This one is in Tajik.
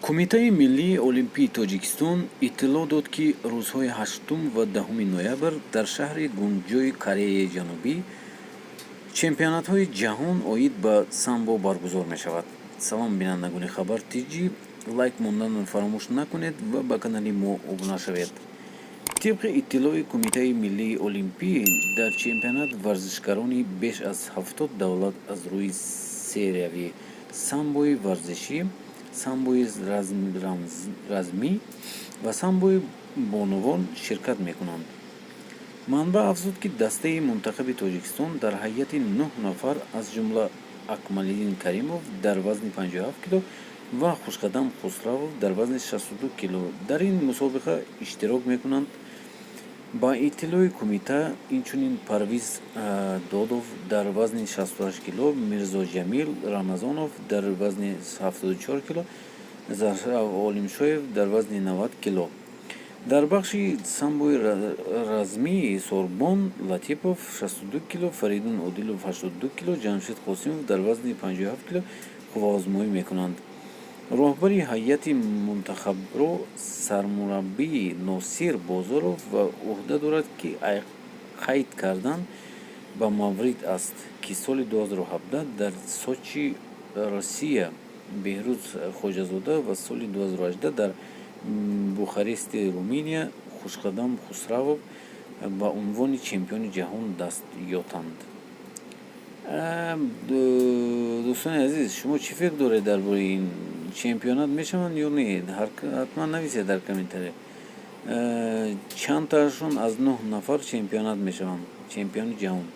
Кумитаи Миллии Олимпии Тоҷикистон иттилоъ дод, ки рӯзҳои 8 ва 10 ноябр дар шаҳри Гунҷои Кореяи Ҷанубӣ чемпионатҳои ҷаҳон оид ба самбо баргузор мешавад. Салом бинандагони Хабар ТG, лайк монданро фаромӯш накунед ва ба канали мо обуна шавед. тибқи иттилои Кумитаи Миллии Олимпӣ, дар чемпионат варзишгарони беш аз 70 давлат аз рӯи серияви самбои варзишӣ, самбои размӣ ва самбои бонувон ширкат мекунанд. манба афзуд, ки дастаи мунтахаби Тоҷикистон дар ҳайати 9 нафар аз ҷумла Акмалиддин Каримов дар вазни 57 кг ва Хушқадам Хусравов дар вазни 62 кг дар ин мусобиқа иштирок мекунанд. ба иттилои кумита, инчунин Парвиз Додов дар вазни 68 кг, Мирзо Ҷамил Рамазонов дар вазни 74 кг, Захрав Олимшоев дар вазни 90 кг. дар бахши самбои размии Сорбон Латипов 62 кг, Фаридун Одилов 82 кг, Ҷамшид Қосимов дар вазни 57 кг қувваозмоӣ мекунанд. роҳбари ҳайати мунтахабро сармураббии Носир Бозоров ва уҳда дорад, ки қайд кардан ба Маврид аст, ки соли 2017 дар Сочи, Россия Беҳрӯз Хоҷазода ва соли 2018 дар Бухарести, Румыния Хушқадам Хусравов ба унвони чемпиони ҷаҳон даст ётанд. дӯстони азиз, шумо чӣ фикр доред дар бораи ин чемпионат мешаванд ё не? ҳатман нависед дар комментария. чандтаашон аз 9 нафар чемпионат мешаванд, чемпиони ҷаҳон.